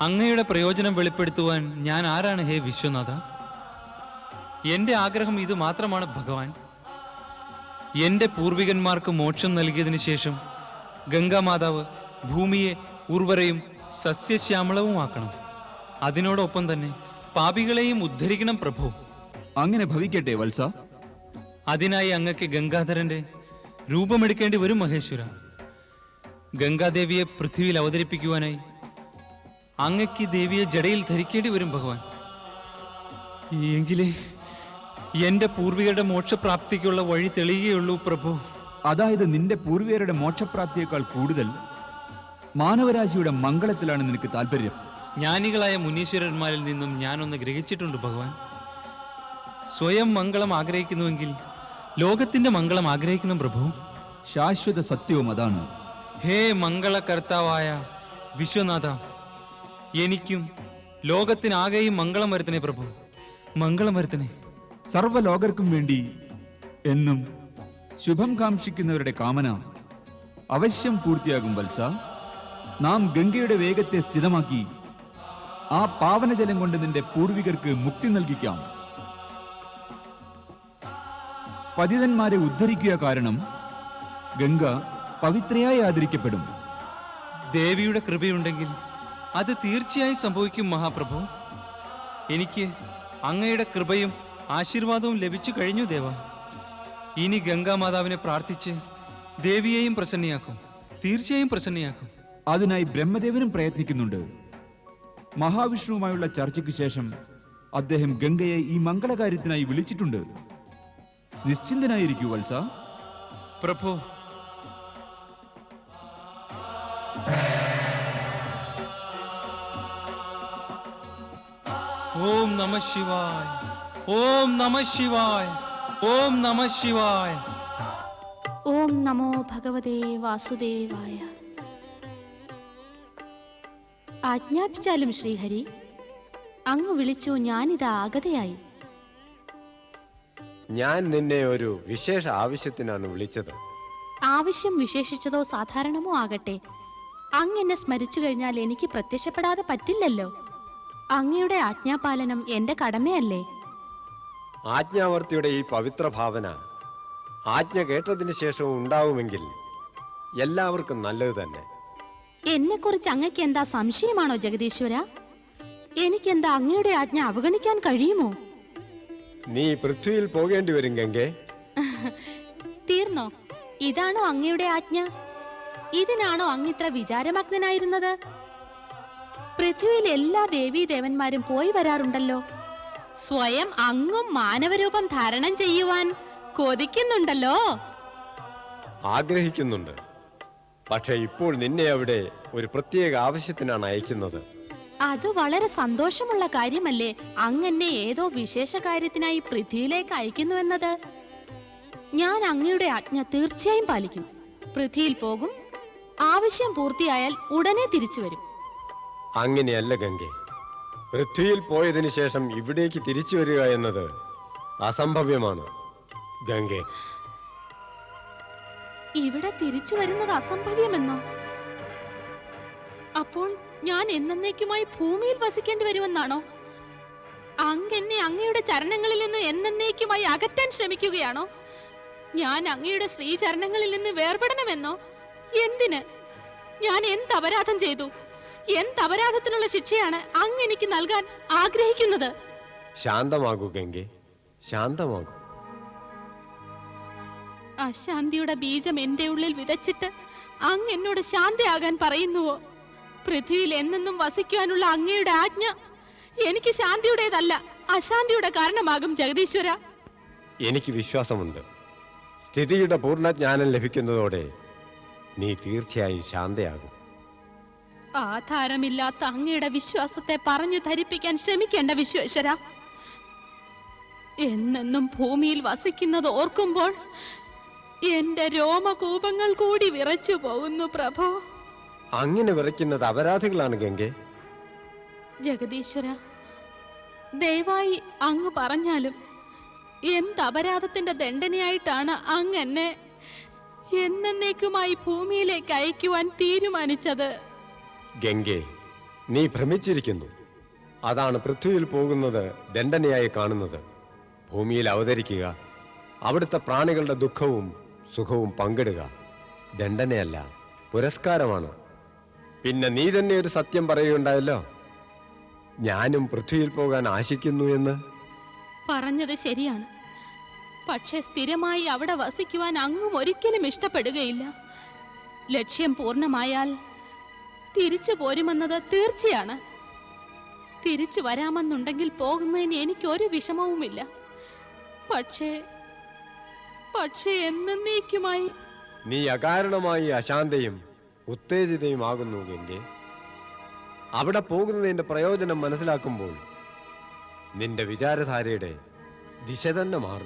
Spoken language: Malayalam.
അങ്ങയുടെ പ്രയോജനം വെളിപ്പെടുത്തുവാൻ ഞാൻ ആരാണ് ഹേ വിശ്വനാഥ? എന്റെ ആഗ്രഹം ഇത് മാത്രമാണ് ഭഗവാൻ. എന്റെ പൂർവികന്മാർക്ക് മോക്ഷം നൽകിയതിനു ശേഷം ഗംഗാമാതാവ് ഭൂമിയെ ഉർവരയും സസ്യശ്യാമളവുമാക്കണം. അതിനോടൊപ്പം തന്നെ പാപികളെയും ഉദ്ധരിക്കണം പ്രഭു. അങ്ങനെ ഭവിക്കട്ടെ വത്സ. അതിനായി അങ്ങക്ക് ഗംഗാധരന്റെ രൂപമെടുക്കേണ്ടി വരും മഹേശ്വര. ഗംഗാദേവിയെ പൃഥ്വിയിൽ അവതരിപ്പിക്കുവാനായി അങ്ങക്ക് ദേവിയെ ജടയിൽ ധരിക്കേണ്ടി വരും ഭഗവാൻ. എങ്കിലേ എന്റെ പൂർവികരുടെ മോക്ഷപ്രാപ്തിക്കുള്ള വഴി തെളിയുകയുള്ളൂ പ്രഭു. അതായത് നിന്റെ പൂർവികരുടെ മോക്ഷപ്രാപ്തിയേക്കാൾ കൂടുതൽ മാനവരാശിയുടെ മംഗളത്തിലാണ് നിനക്ക് താല്പര്യം. ജ്ഞാനികളായ മുനീശ്വരന്മാരിൽ നിന്നും ഞാനൊന്ന് ഗ്രഹിച്ചിട്ടുണ്ട് ഭഗവാൻ. സ്വയം മംഗളം ആഗ്രഹിക്കുന്നുവെങ്കിൽ ലോകത്തിന്റെ മംഗളം ആഗ്രഹിക്കണം പ്രഭു. ശാശ്വത സത്യവും അതാണ്. ഹേ മംഗളകർത്താവായ വിശ്വനാഥ, എനിക്കും ലോകത്തിനാകെയും മംഗളം വരുത്തണേ പ്രഭു, മംഗളം വരുത്തണേ. സർവ്വലോകർക്കും വേണ്ടി എന്നും ശുഭം കാംക്ഷിക്കുന്നവരുടെ കാമന അവശ്യം പൂർത്തിയാകും വത്സ. നാം ഗംഗയുടെ വേഗത്തെ സ്ഥിതമാക്കി ആ പാവനജലം കൊണ്ട് നിന്റെ പൂർവികർക്ക് മുക്തി നൽകിക്കാം. പതിതന്മാരെ ഉദ്ധരിക്കുക കാരണം ഗംഗ പവിത്രയായി ആദരിക്കപ്പെടും. ദേവിയുടെ കൃപയുണ്ടെങ്കിൽ അത് തീർച്ചയായും സംഭവിക്കും മഹാപ്രഭു. എനിക്ക് അങ്ങയുടെ കൃപയും ആശീർവാദവും ലഭിച്ചു കഴിഞ്ഞു ദേവ. ഇനി ഗംഗാമാതാവിനെ പ്രാർത്ഥിച്ച് ദേവിയെയും പ്രസന്നയാക്കും, തീർച്ചയായും പ്രസന്നയാക്കും. അതിനായി ബ്രഹ്മദേവനും പ്രയത്നിക്കുന്നുണ്ട്. മഹാവിഷ്ണുവുമായുള്ള ചർച്ചയ്ക്ക് ശേഷം അദ്ദേഹം ഗംഗയെ ഈ മംഗളകാര്യത്തിനായി വിളിച്ചിട്ടുണ്ട്. നിശ്ചിന്തനായിരിക്കൂ വത്സ. പ്രഭു, ഓം നമഃ ശിവായ, ഓം നമഃ ശിവായ, ഓം നമഃ ശിവായ. ഓം നമോ ഭഗവതേ വാസുദേവായ. ആജ്ഞാപിച്ചാലും ശ്രീഹരി, അങ്ങ് വിളിച്ചു, ഞാനിതാ ആഗതയായി. ഞാൻ നിന്നെ ഒരു വിശേഷ ആവശ്യത്തിനാണ് വിളിച്ചത്. ആവശ്യം വിശേഷിച്ചതോ സാധാരണമോ ആകട്ടെ, അങ്ങ് എന്നെ സ്മരിച്ചു കഴിഞ്ഞാൽ എനിക്ക് പ്രത്യക്ഷപ്പെടാതെ പറ്റില്ലല്ലോ. അങ്ങയുടെ ആജ്ഞാപാലനം എന്റെ കടമയല്ലേ? ആജ്ഞാവർത്തിയുടെ ഈ പവിത്ര ഭാവന ആജ്ഞ കേട്ടതിന് ശേഷവും ഉണ്ടാവുമെങ്കിൽ എല്ലാവർക്കും നല്ലത് തന്നെ. എന്നെക്കുറിച്ച് അങ്ങയ്ക്ക് എന്താ സംശയമാണോ ജഗദീശ്വര? എനിക്കെന്താ അങ്ങയുടെ ആജ്ഞ അവഗണിക്കാൻ കഴിയുമോ? നീ പൃഥ്വിയിൽ പോകേണ്ടി വരും ഗംഗേ. തീർന്നോ? ഇതാണോ അങ്ങയുടെ ആജ്ഞ? ഇതിനാണോ അങ്ങിത്ര വിചാരമഗ്നായിരുന്നത്? പൃഥ്വിയിൽ എല്ലാ ദേവീദേവന്മാരും പോയി വരാറുണ്ടല്ലോ. സ്വയം അങ്ങും മാനവരൂപം ധാരണം ചെയ്യുവാൻ കൊതിക്കുന്നുണ്ടല്ലോ. ആഗ്രഹിക്കുന്നുണ്ട്. പക്ഷെ ഇപ്പോൾ നിന്നെ അവിടെ ഒരു പ്രത്യേക ആവശ്യത്തിനാണ് അയക്കുന്നത്. അത് വളരെ സന്തോഷമുള്ള കാര്യമല്ലേ, അങ്ങെന്നെ ഏതോ വിശേഷ കാര്യത്തിനായി പൃഥ്വിയിലേക്ക് അയക്കുന്നുവെന്നത്. ഞാൻ അങ്ങയുടെ ആജ്ഞ തീർച്ചയായും പാലിക്കും. പൃഥ്വിയിൽ പോകും, ആവശ്യം പൂർത്തിയായാൽ ഉടനെ തിരിച്ചു വരും. അങ്ങനെയല്ല ഗംഗേ. പൃഥ്വിയിൽ പോയതിനു ശേഷം ഇവിടേക്ക് തിരിച്ചു വരിക എന്നത് അസംഭവ്യമാണ് ഗംഗേ. ഇവിടെ തിരിച്ചു വരുന്നത് അസംഭവ്യമെന്നോ? അപ്പോൾ ഞാൻ എന്നേക്കുമായി ഭൂമിയിൽ വസിക്കേണ്ടി വരുമെന്നാണോ? അങ്ങെന്നെ അങ്ങയുടെ ചരണങ്ങളിൽ നിന്ന് എന്നേക്കുമായി അകറ്റാൻ ശ്രമിക്കുകയാണോ? ഞാൻ അങ്ങയുടെ ശ്രീചരണങ്ങളിൽ നിന്ന് വേർപെടണമെന്നോ? എന്തിന്? ഞാൻ എന്ത് അപരാധം ചെയ്തു? എന്ത് അപരാധത്തിനുള്ള ശിക്ഷയാണ് അങ്ങ് എനിക്ക് നൽകാൻ ആഗ്രഹിക്കുന്നത്? ശാന്തമാകൂ ഗംഗേ, ശാന്തമാകൂ. അശാന്തിയുടെ ബീജം എന്റെ ഉള്ളിൽ വിതച്ചിട്ട് അങ്ങ് എന്നോട് ശാന്തയാകാൻ പറയുന്നുവോ? പൃഥ്വിയിൽ എന്നെന്നും വസിക്കുവാനുള്ള അങ്ങയുടെ ആജ്ഞ എനിക്ക് ശാന്തിയുടേതല്ല, അശാന്തിയുടെ കാരണമാകും ജഗദീശ്വര. എനിക്ക് വിശ്വാസമുണ്ട്. സ്ഥിതിയുടെ പൂർണ്ണജ്ഞാനം ലഭിക്കുന്നതോടെ നീ തീർച്ചയായും ശാന്തയാകും. ആധാരമില്ലാത്ത അങ്ങയുടെ വിശ്വാസത്തെ പറഞ്ഞു ധരിപ്പിക്കാൻ ശ്രമിക്കേണ്ട വിശ്വേശ്വര. എന്നെന്നും ഭൂമിയിൽ വസിക്കുന്നത് ഓർക്കുമ്പോൾ എന്റെ രോമകൂപങ്ങൾ കൂടി വിറച്ചു പോകുന്നു പ്രഭോ. അങ്ങനെ വിറയ്ക്കുന്നത് അപരാധികളാണ് ഗംഗേ. ജഗദീശ്വര, ദയവായി അങ്ങ് പറഞ്ഞാലും എന്ത് അപരാധത്തിന്റെ ദണ്ഡനയായിട്ടാണ് അങ്ങ് എന്നെ എന്നേക്കുമായി ഭൂമിയിലേക്ക് അയക്കുവാൻ തീരുമാനിച്ചത്? ഗംഗേ, നീ ഭ്രമിച്ചിരിക്കുന്നു. അതാണ് പൃഥ്വിയിൽ പോകുന്നത് ദണ്ഡനയായി കാണുന്നത്. ഭൂമിയിൽ അവതരിക്കുക, അവിടുത്തെ പ്രാണികളുടെ ദുഃഖവും സുഖവും പങ്കിടുക ദണ്ഡനയല്ല, പുരസ്കാരമാണ്. പിന്നെ നീ തന്നെ ഒരു സത്യം പറയുകയുണ്ടായല്ലോ, ഞാനും പൃഥ്വിയിൽ പോകാൻ ആശിക്കുന്നു എന്ന്. പറഞ്ഞത് ശരിയാണ്. പക്ഷെ സ്ഥിരമായി അവിടെ വസിക്കുവാൻ അങ്ങും ഒരിക്കലും ഇഷ്ടപ്പെടുകയില്ല. ലക്ഷ്യം പൂർണ്ണമായാൽ തിരിച്ചു പോരുമെന്നത് തീർച്ചയാണ്. തിരിച്ചു വരാമെന്നുണ്ടെങ്കിൽ പോകുന്നതിന് എനിക്കൊരു വിഷമവുമില്ല. പക്ഷേ എന്നേക്കുമായി നീ അകാരണമായി അശാന്തയും ഉത്തേജിതയുമാകുന്നു ഗംഗെ. അവിടെ പോകുന്നതിന്റെ പ്രയോജനം മനസ്സിലാക്കുമ്പോൾ നിന്റെ വിചാരധാരയുടെ ദിശ തന്നെ മാറും.